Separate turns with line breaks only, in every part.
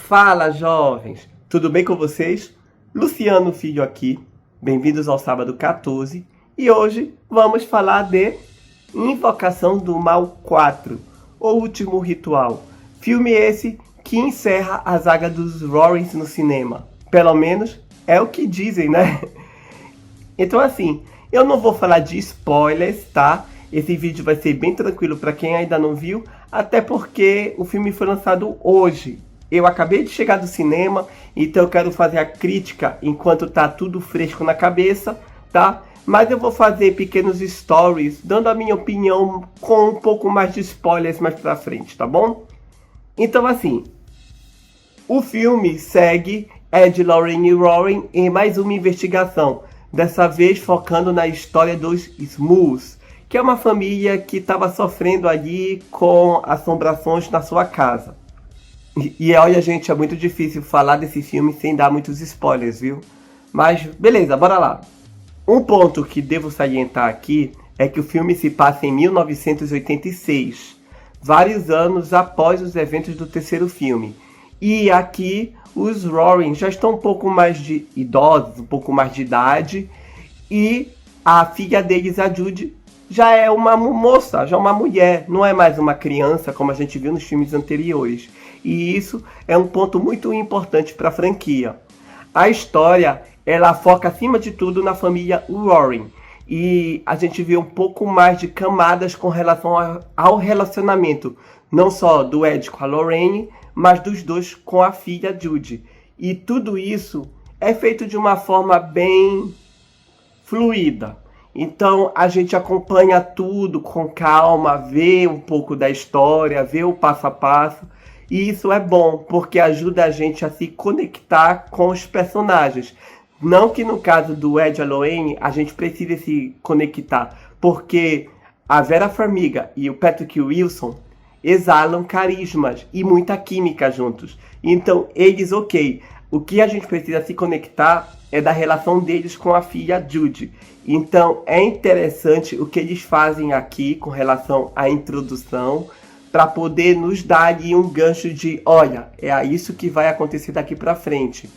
Fala, jovens! Tudo bem com vocês? Luciano Filho aqui. Bem-vindos ao Sábado 14. E hoje vamos falar de Invocação do Mal 4, O Último Ritual. Filme esse que encerra a saga dos Warrens no cinema. Pelo menos é o que dizem, né? Então assim, eu não vou falar de spoilers, tá? Esse vídeo vai ser bem tranquilo para quem ainda não viu, até porque o filme foi lançado hoje. Eu acabei de chegar do cinema, então eu quero fazer a crítica enquanto tá tudo fresco na cabeça, tá? Mas eu vou fazer pequenos stories, dando a minha opinião com um pouco mais de spoilers mais pra frente, tá bom? Então assim, o filme segue Ed, Lorraine e Warren em mais uma investigação, dessa vez focando na história dos Smooths, que é uma família que estava sofrendo ali com assombrações na sua casa. E olha, gente, é muito difícil falar desse filme sem dar muitos spoilers, viu? Mas beleza, bora lá. Um ponto que devo salientar aqui é que o filme se passa em 1986, vários anos após os eventos do terceiro filme. E aqui os Warren já estão um pouco mais de idosos, um pouco mais de idade, e a filha deles, a Judy, já é uma moça, já é uma mulher, não é mais uma criança como a gente viu nos filmes anteriores. E isso é um ponto muito importante para a franquia. A história, ela foca acima de tudo na família Warren. E a gente vê um pouco mais de camadas com relação ao relacionamento, não só do Ed com a Lorraine, mas dos dois com a filha Judy. E tudo isso é feito de uma forma bem fluida. Então a gente acompanha tudo com calma, vê um pouco da história, vê o passo a passo. E isso é bom, porque ajuda a gente a se conectar com os personagens. Não que no caso do Ed e a Lorraine a gente precise se conectar, porque a Vera Farmiga e o Patrick Wilson exalam carismas e muita química juntos. Então eles, ok, o que a gente precisa se conectar é da relação deles com a filha Judy. Então é interessante o que eles fazem aqui com relação à introdução, para poder nos dar ali um gancho de, olha, é isso que vai acontecer daqui para frente.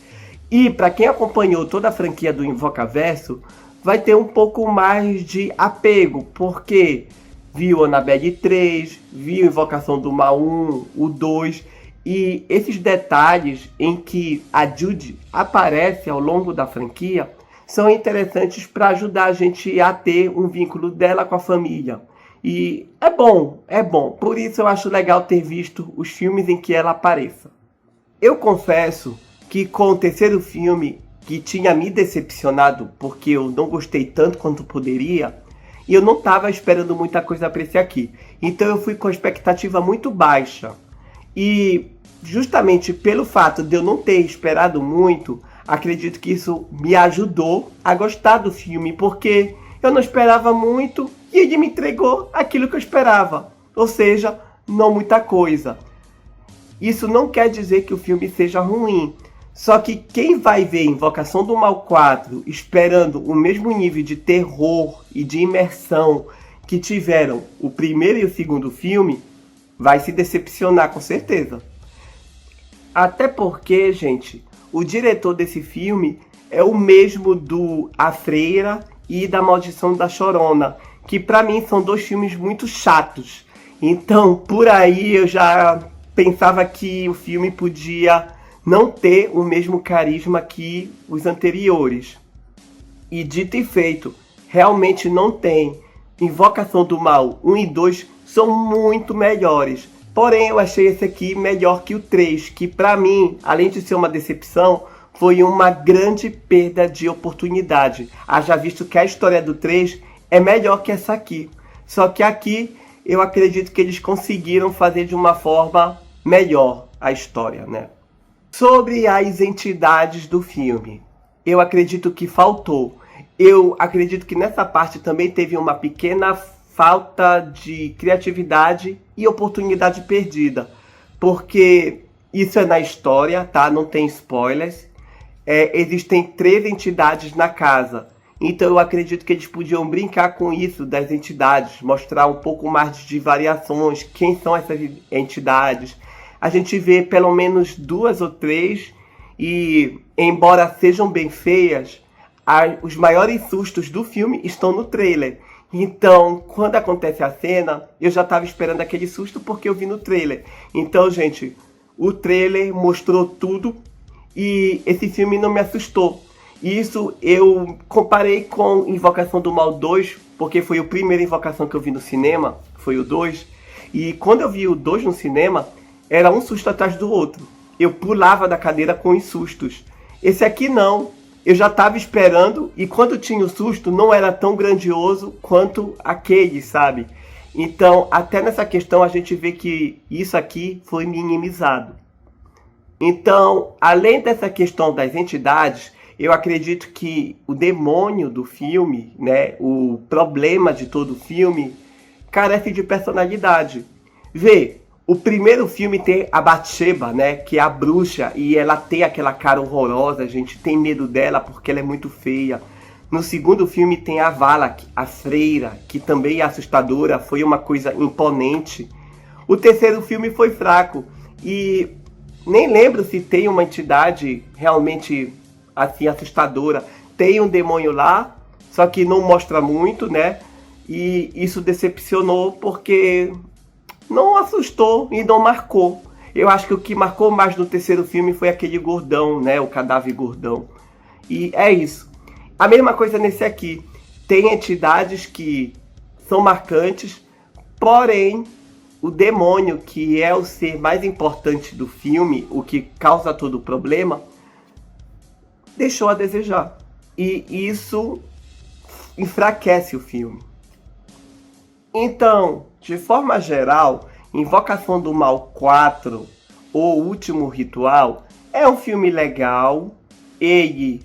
E para quem acompanhou toda a franquia do Invocaverso, vai ter um pouco mais de apego, porque viu Annabelle 3, viu Invocação do Mal 1, o 2, e esses detalhes em que a Judy aparece ao longo da franquia são interessantes para ajudar a gente a ter um vínculo dela com a família. E é bom. Por isso eu acho legal ter visto os filmes em que ela apareça. Eu confesso que com o terceiro filme, que tinha me decepcionado porque eu não gostei tanto quanto poderia, e eu não estava esperando muita coisa para esse aqui. Então eu fui com a expectativa muito baixa. E justamente pelo fato de eu não ter esperado muito, acredito que isso me ajudou a gostar do filme, porque eu não esperava muito e ele me entregou aquilo que eu esperava. Ou seja, não muita coisa. Isso não quer dizer que o filme seja ruim. Só que quem vai ver Invocação do Mal 4 esperando o mesmo nível de terror e de imersão que tiveram o primeiro e o segundo filme, vai se decepcionar com certeza. Até porque, gente, o diretor desse filme é o mesmo do A Freira e da Maldição da Chorona, que pra mim são dois filmes muito chatos. Então, por aí eu já pensava que o filme podia não ter o mesmo carisma que os anteriores. E dito e feito, realmente não tem. Invocação do Mal 1 e 2 são muito melhores. Porém, eu achei esse aqui melhor que o 3, que pra mim, além de ser uma decepção, foi uma grande perda de oportunidade. Haja visto que a história do 3 é melhor que essa aqui. Só que aqui eu acredito que eles conseguiram fazer de uma forma melhor a história, né? Sobre as entidades do filme, eu acredito que faltou. Eu acredito que nessa parte também teve uma pequena falta de criatividade e oportunidade perdida. Porque isso é na história, tá? Não tem spoilers. Existem 3 entidades na casa. Então eu acredito que eles podiam brincar com isso das entidades, mostrar um pouco mais de variações, quem são essas entidades. a gente vê pelo menos 2 ou 3 e, embora sejam bem feias, os maiores sustos do filme estão no trailer. Então, quando acontece a cena, eu já estava esperando aquele susto porque eu vi no trailer. Então, gente, o trailer mostrou tudo e esse filme não me assustou. Isso eu comparei com Invocação do Mal 2, porque foi a primeira Invocação que eu vi no cinema, foi o 2. E quando eu vi o 2 no cinema, era um susto atrás do outro. Eu pulava da cadeira com os sustos. Esse aqui não. Eu já estava esperando e quando tinha o susto não era tão grandioso quanto aquele, sabe? Então, até nessa questão a gente vê que isso aqui foi minimizado. Então, além dessa questão das entidades, eu acredito que o demônio do filme, né, o problema de todo o filme, carece de personalidade. Vê, o primeiro filme tem a Bathsheba, né, que é a bruxa, e ela tem aquela cara horrorosa, a gente tem medo dela porque ela é muito feia. No segundo filme tem a Valak, a freira, que também é assustadora, foi uma coisa imponente. O terceiro filme foi fraco, e nem lembro se tem uma entidade realmente assim assustadora. Tem um demônio lá, só que não mostra muito, né, e isso decepcionou porque não assustou e não marcou. Eu acho que o que marcou mais no terceiro filme foi aquele gordão, né? O cadáver gordão. E é isso. A mesma coisa nesse aqui. Tem entidades que são marcantes, porém, o demônio, que é o ser mais importante do filme, o que causa todo o problema, deixou a desejar. E isso enfraquece o filme. Então, de forma geral, Invocação do Mal 4, O Último Ritual, é um filme legal. Ele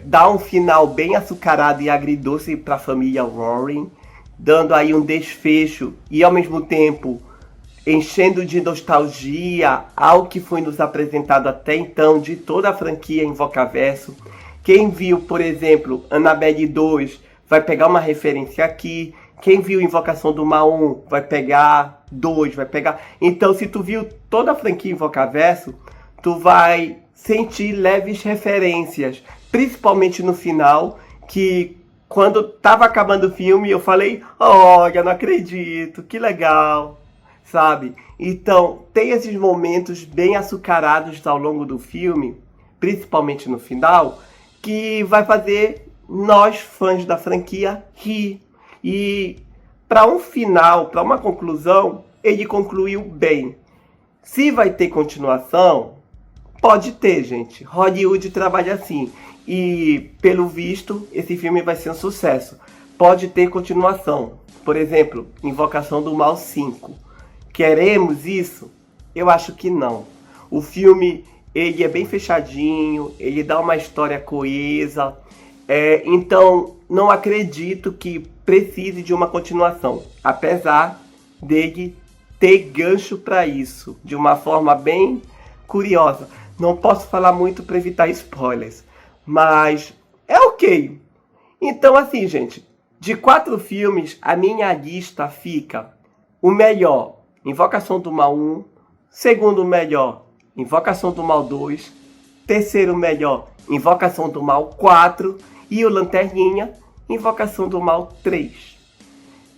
dá um final bem açucarado e agridoce para a família Warren, dando aí um desfecho e ao mesmo tempo enchendo de nostalgia ao que foi nos apresentado até então de toda a franquia Invocaverso. Quem viu, por exemplo, Annabelle 2 vai pegar uma referência aqui. Quem viu Invocação do Mal 1 vai pegar 2, vai pegar... Então, se tu viu toda a franquia Invocaverso, tu vai sentir leves referências. Principalmente no final, que quando tava acabando o filme, eu falei, olha, não acredito, que legal, sabe? Então, tem esses momentos bem açucarados ao longo do filme, principalmente no final, que vai fazer nós, fãs da franquia, rir. E para um final, para uma conclusão, ele concluiu bem. Se vai ter continuação, pode ter, gente. Hollywood trabalha assim. E, pelo visto, esse filme vai ser um sucesso. Pode ter continuação. Por exemplo, Invocação do Mal 5. Queremos isso? Eu acho que não. O filme, ele é bem fechadinho, ele dá uma história coesa. Então, não acredito que precise de uma continuação, apesar dele ter gancho para isso, de uma forma bem curiosa. Não posso falar muito para evitar spoilers, mas é ok. Então, assim, gente, de 4 filmes, a minha lista fica: o melhor, Invocação do Mal 1, segundo melhor, Invocação do Mal 2, terceiro melhor, Invocação do Mal 4, e o Lanterninha, Invocação do Mal 3.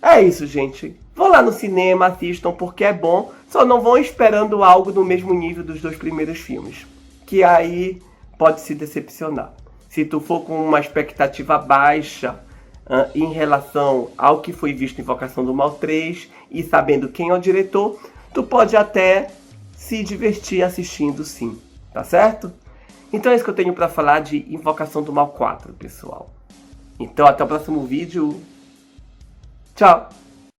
É isso, gente. Vão lá no cinema, assistam, porque é bom. Só não vão esperando algo do mesmo nível dos 2 primeiros filmes, que aí pode se decepcionar. Se tu for com uma expectativa baixa em relação ao que foi visto em Invocação do Mal 3 e sabendo quem é o diretor, tu pode até se divertir assistindo, sim. Tá certo? Então é isso que eu tenho para falar de Invocação do Mal 4, pessoal. Então até o próximo vídeo. Tchau!